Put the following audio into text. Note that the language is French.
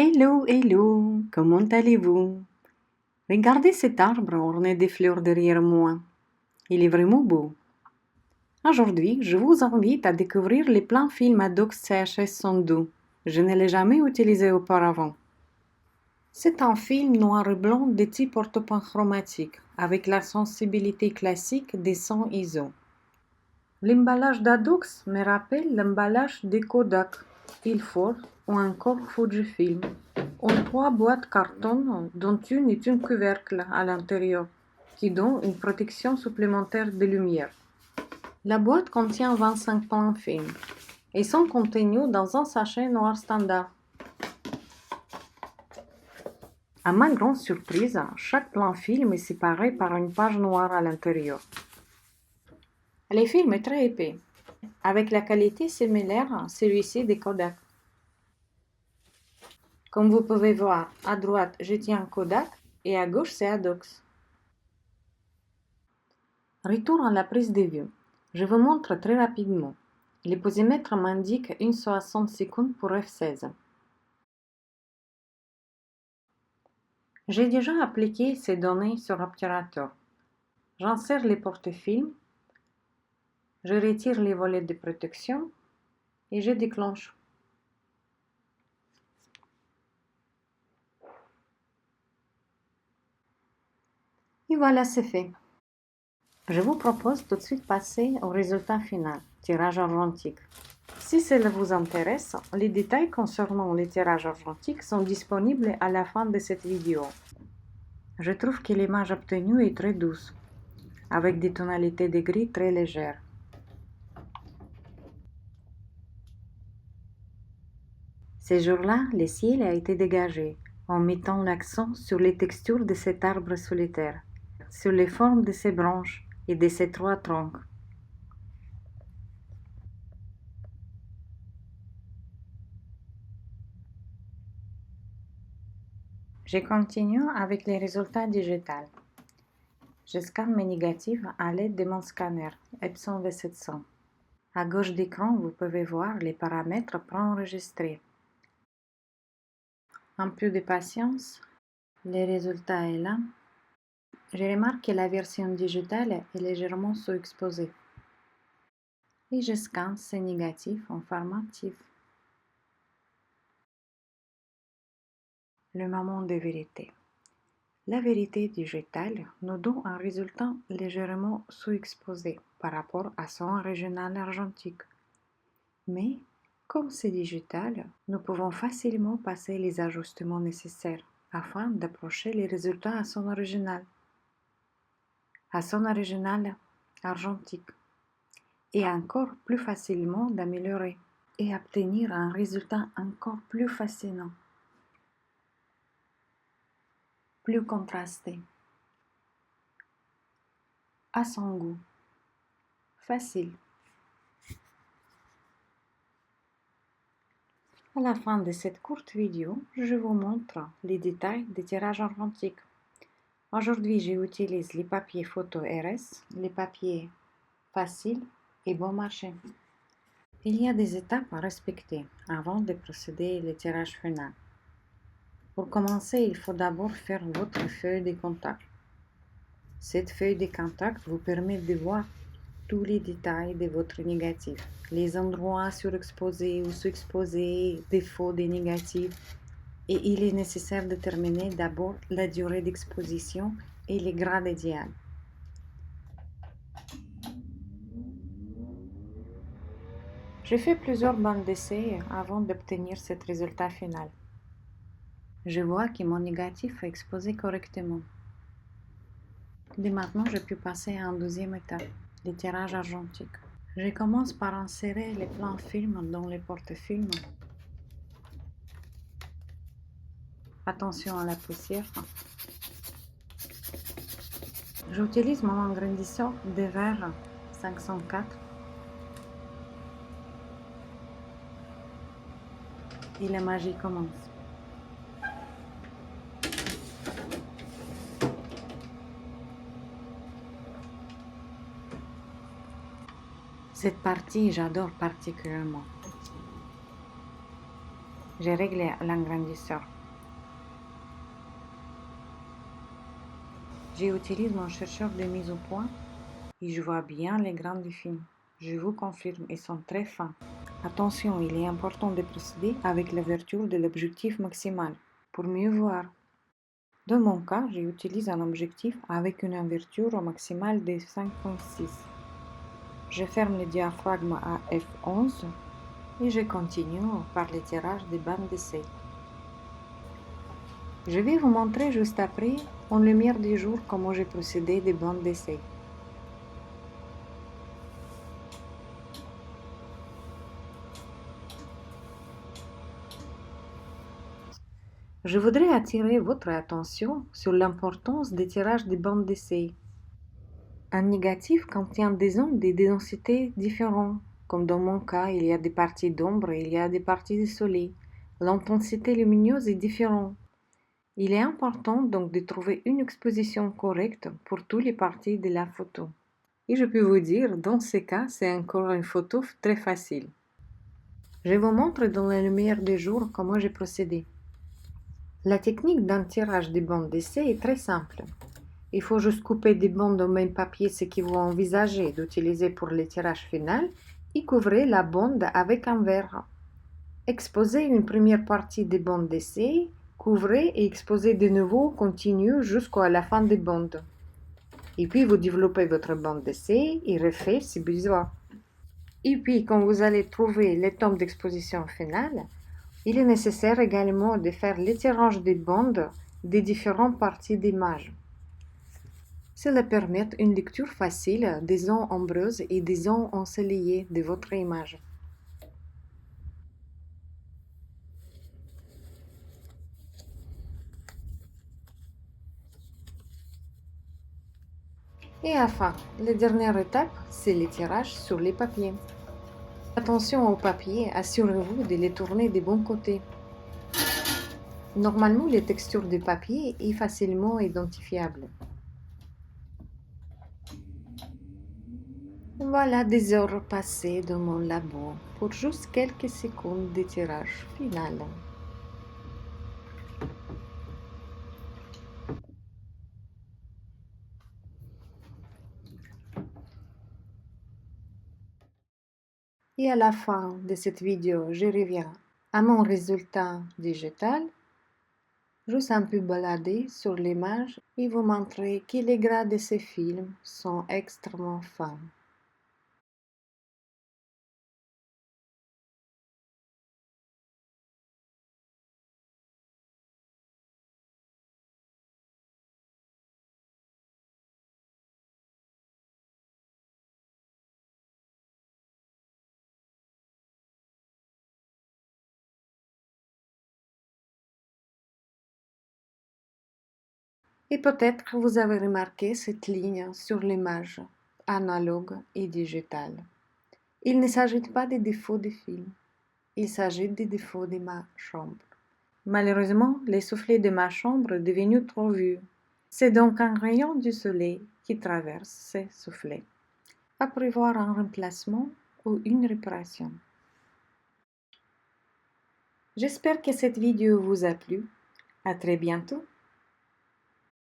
Hello, hello, comment allez-vous? Regardez cet arbre orné de fleurs derrière moi. Il est vraiment beau. Aujourd'hui, je vous invite à découvrir les plans film Adox CHS 102. Je ne l'ai jamais utilisé auparavant. C'est un film noir et blanc de type orthopanchromatique, avec la sensibilité classique des 100 ISO. L'emballage d'Adox me rappelle l'emballage des Kodak, Ilford ou encore Fujifilm, en 3 boîtes carton dont une est un couvercle à l'intérieur, qui donne une protection supplémentaire de lumière. La boîte contient 25 plans film et sont contenus dans un sachet noir standard. À ma grande surprise, chaque plan film est séparé par une page noire à l'intérieur. Le film est très épais, avec la qualité similaire à celui-ci des Kodak. Comme vous pouvez voir, à droite, je tiens Kodak et à gauche, c'est Adox. Retour à la prise de vue. Je vous montre très rapidement. Le posimètre m'indique 1/60 secondes pour f16. J'ai déjà appliqué ces données sur l'obturateur. J'insère les porte-films, je retire les volets de protection et je déclenche. Et voilà, c'est fait. Je vous propose tout de suite passer au résultat final, tirage argentique. Si cela vous intéresse, les détails concernant le tirage argentique sont disponibles à la fin de cette vidéo. Je trouve que l'image obtenue est très douce, avec des tonalités de gris très légères. Ces jours-là, le ciel a été dégagé, en mettant l'accent sur les textures de cet arbre solitaire, sur les formes de ses branches et de ses 3 troncs. Je continue avec les résultats digitaux. Je scanne mes négatifs à l'aide de mon scanner Epson V700. À gauche d'écran, vous pouvez voir les paramètres préenregistrés. Un peu de patience, le résultat est là. Je remarque que la version digitale est légèrement sous-exposée. Et je scanne ces négatifs en format TIFF. Le moment de vérité. La vérité digitale nous donne un résultat légèrement sous-exposé par rapport à son original argentique. Mais, comme c'est digital, nous pouvons facilement passer les ajustements nécessaires afin d'approcher les résultats à son original argentique, et encore plus facilement d'améliorer et obtenir un résultat encore plus fascinant, plus contrasté, à son goût, facile. À la fin de cette courte vidéo, je vous montre les détails des tirages argentiques. Aujourd'hui, j'utilise les papiers photo RS, les papiers faciles et bon marché. Il y a des étapes à respecter avant de procéder au tirage final. Pour commencer, il faut d'abord faire votre feuille de contact. Cette feuille de contact vous permet de voir tous les détails de votre négatif, les endroits surexposés ou sous-exposés, défauts des négatifs, et il est nécessaire de déterminer d'abord la durée d'exposition et le grade idéal. J'ai fait plusieurs bandes d'essai avant d'obtenir ce résultat final. Je vois que mon négatif est exposé correctement. Dès maintenant, je peux passer à une deuxième étape, le tirage argentique. Je commence par insérer les plans film dans les porte-films. Attention à la poussière. J'utilise mon agrandisseur de verre 504 et la magie commence. Cette partie, j'adore particulièrement. J'ai réglé l'agrandisseur. J'utilise mon chercheur de mise au point et je vois bien les grands défis. Je vous confirme, ils sont très fins. Attention, il est important de procéder avec l'ouverture de l'objectif maximal pour mieux voir. Dans mon cas, j'utilise un objectif avec une ouverture maximale de 5,6. Je ferme le diaphragme à f11 et je continue par le tirage des bandes d'essai. Je vais vous montrer juste après, en lumière du jour, comment j'ai procédé des bandes d'essai. Je voudrais attirer votre attention sur l'importance des tirages des bandes d'essai. Un négatif contient des ondes et des densités différentes. Comme dans mon cas, il y a des parties d'ombre et il y a des parties de soleil. L'intensité lumineuse est différente. Il est important donc de trouver une exposition correcte pour toutes les parties de la photo. Et je peux vous dire, dans ce cas, c'est encore une photo très facile. Je vous montre dans la lumière du jour comment j'ai procédé. La technique d'un tirage des bandes d'essai est très simple. Il faut juste couper des bandes au même papier ce que vous envisagez d'utiliser pour le tirage final et couvrir la bande avec un verre. Exposez une première partie des bandes d'essai, couvrez et exposez de nouveau continu jusqu'à la fin des bandes. Et puis vous développez votre bande d'essai et refaites si besoin. Et puis quand vous allez trouver le temps d'exposition finale, il est nécessaire également de faire l'étirage des bandes des différentes parties d'image. Cela permet une lecture facile des zones ombreuses et des zones ensoleillées de votre image. Et enfin, la dernière étape, c'est le tirage sur les papiers. Attention aux papiers, assurez-vous de les tourner des bons côtés. Normalement, les textures du papier est facilement identifiable. Voilà des heures passées dans mon labo pour juste quelques secondes de tirage final. Et à la fin de cette vidéo, je reviens à mon résultat digital. Juste un peu balader sur l'image et vous montrer que les gras de ces films sont extrêmement fins. Et peut-être vous avez remarqué cette ligne sur l'image, analogue et digitale. Il ne s'agit pas des défauts des films, il s'agit des défauts de ma chambre. Malheureusement, les soufflets de ma chambre est devenu trop vieux. C'est donc un rayon du soleil qui traverse ces soufflets. À prévoir un remplacement ou une réparation. J'espère que cette vidéo vous a plu. À très bientôt.